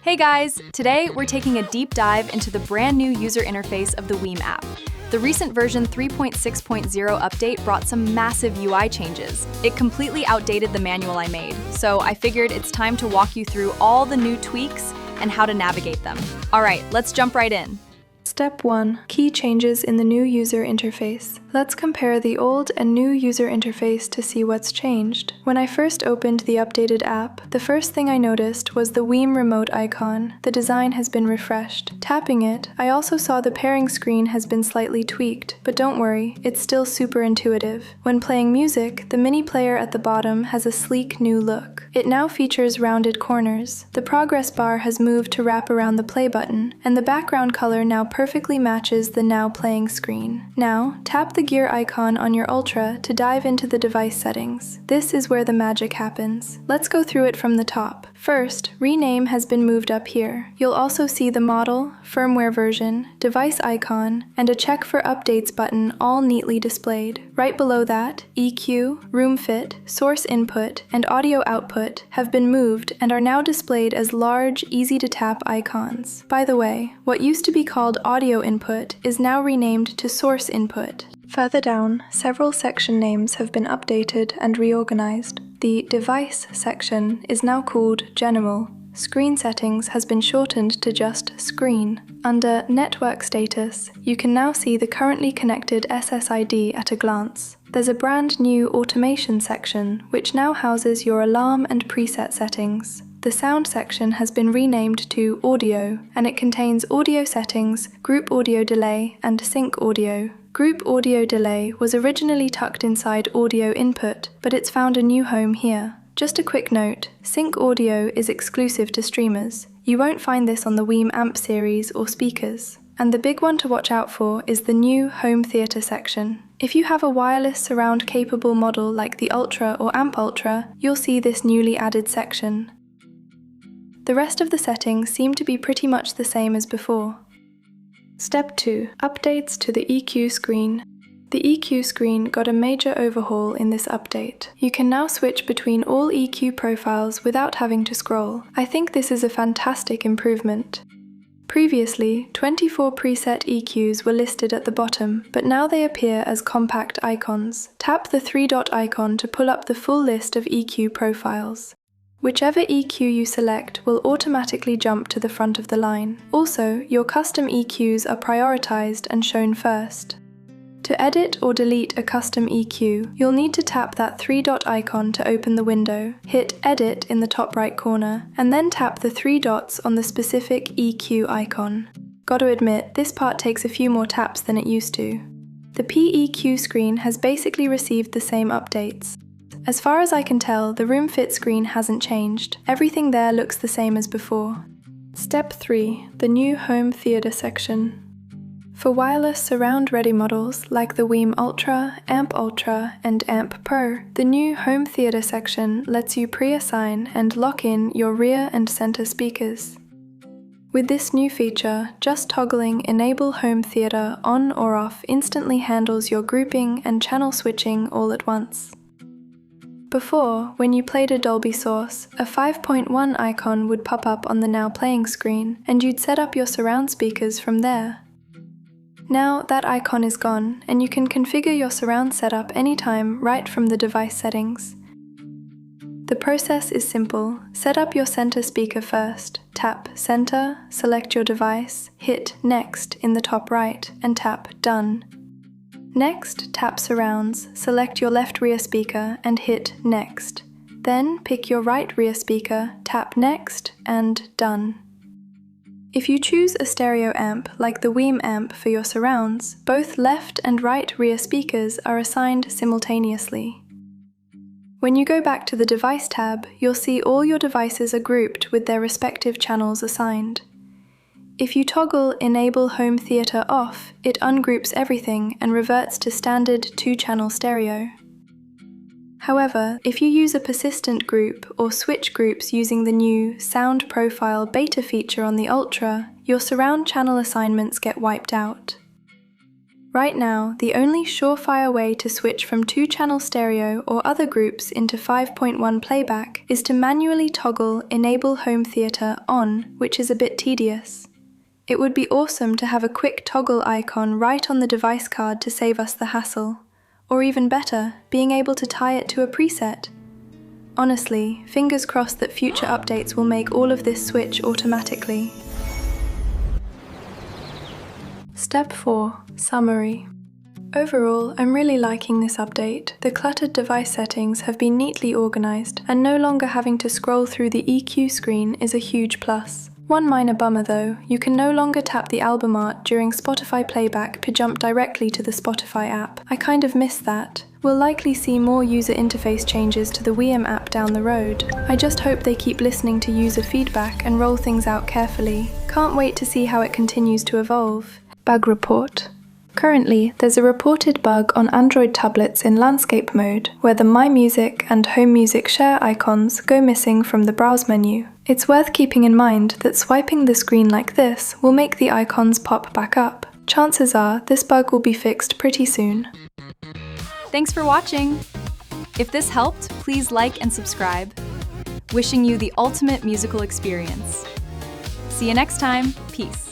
Hey guys! Today we're taking a deep dive into the brand new user interface of the WiiM app. The recent version 3.6.0 update brought some massive UI changes. It completely outdated the manual I made, so I figured it's time to walk you through all the new tweaks and how to navigate them. Alright, let's jump right in. Step 1. Key changes in the new user interface. Let's compare the old and new user interface to see what's changed. When I first opened the updated app, the first thing I noticed was the WiiM remote icon. The design has been refreshed. Tapping it, I also saw the pairing screen has been slightly tweaked, but don't worry, it's still super intuitive. When playing music, the mini player at the bottom has a sleek new look. It now features rounded corners. The progress bar has moved to wrap around the play button, and the background color now perfectly matches the now playing screen. Now, tap the gear icon on your Ultra to dive into the device settings. This is where the magic happens. Let's go through it from the top. First, rename has been moved up here. You'll also see the model, firmware version, device icon, and a check for updates button all neatly displayed. Right below that, EQ, room fit, source input, and audio output have been moved and are now displayed as large, easy-to-tap icons. By the way, what used to be called audio input is now renamed to source input. Further down, several section names have been updated and reorganized. The Device section is now called General. Screen Settings has been shortened to just Screen. Under Network Status, you can now see the currently connected SSID at a glance. There's a brand new Automation section, which now houses your alarm and preset settings. The Sound section has been renamed to Audio, and it contains audio settings, group audio delay, and sync audio. Group audio delay was originally tucked inside audio input, but it's found a new home here. Just a quick note, sync audio is exclusive to streamers. You won't find this on the WiiM amp series or speakers. And the big one to watch out for is the new home theater section. If you have a wireless surround capable model like the Ultra or Amp Ultra, you'll see this newly added section. The rest of the settings seem to be pretty much the same as before. Step 2. Updates to the EQ screen. The EQ screen got a major overhaul in this update. You can now switch between all EQ profiles without having to scroll. I think this is a fantastic improvement. Previously, 24 preset EQs were listed at the bottom, but now they appear as compact icons. Tap the three-dot icon to pull up the full list of EQ profiles. Whichever EQ you select will automatically jump to the front of the line. Also, your custom EQs are prioritized and shown first. To edit or delete a custom EQ, you'll need to tap that three-dot icon to open the window, hit Edit in the top right corner, and then tap the three dots on the specific EQ icon. Gotta admit, this part takes a few more taps than it used to. The PEQ screen has basically received the same updates. As far as I can tell, the room fit screen hasn't changed. Everything there looks the same as before. Step 3. The new home theater section. For wireless surround-ready models like the WiiM Ultra, Amp Ultra, and Amp Pro, the new home theater section lets you pre-assign and lock in your rear and center speakers. With this new feature, just toggling Enable Home Theater on or off instantly handles your grouping and channel switching all at once. Before, when you played a Dolby source, a 5.1 icon would pop up on the now playing screen, and you'd set up your surround speakers from there. Now that icon is gone, and you can configure your surround setup anytime right from the device settings. The process is simple. Set up your center speaker first. Tap Center, select your device, hit Next in the top right, and tap Done. Next, tap Surrounds, select your left rear speaker, and hit Next. Then pick your right rear speaker, tap Next, and Done. If you choose a stereo amp like the WiiM amp for your surrounds, both left and right rear speakers are assigned simultaneously. When you go back to the Device tab, you'll see all your devices are grouped with their respective channels assigned. If you toggle Enable Home Theater off, it ungroups everything and reverts to standard 2-channel stereo. However, if you use a persistent group or switch groups using the new Sound Profile beta feature on the Ultra, your surround channel assignments get wiped out. Right now, the only surefire way to switch from 2-channel stereo or other groups into 5.1 playback is to manually toggle Enable Home Theater on, which is a bit tedious. It would be awesome to have a quick toggle icon right on the device card to save us the hassle. Or even better, being able to tie it to a preset. Honestly, fingers crossed that future updates will make all of this switch automatically. Step 4. Summary. Overall, I'm really liking this update. The cluttered device settings have been neatly organized, and no longer having to scroll through the EQ screen is a huge plus. One minor bummer though, you can no longer tap the album art during Spotify playback to jump directly to the Spotify app. I kind of miss that. We'll likely see more user interface changes to the WiiM app down the road. I just hope they keep listening to user feedback and roll things out carefully. Can't wait to see how it continues to evolve. Bug report. Currently, there's a reported bug on Android tablets in landscape mode, where the My Music and Home Music Share icons go missing from the browse menu. It's worth keeping in mind that swiping the screen like this will make the icons pop back up. Chances are this bug will be fixed pretty soon. Thanks for watching! If this helped, please like and subscribe. Wishing you the ultimate musical experience. See you next time. Peace.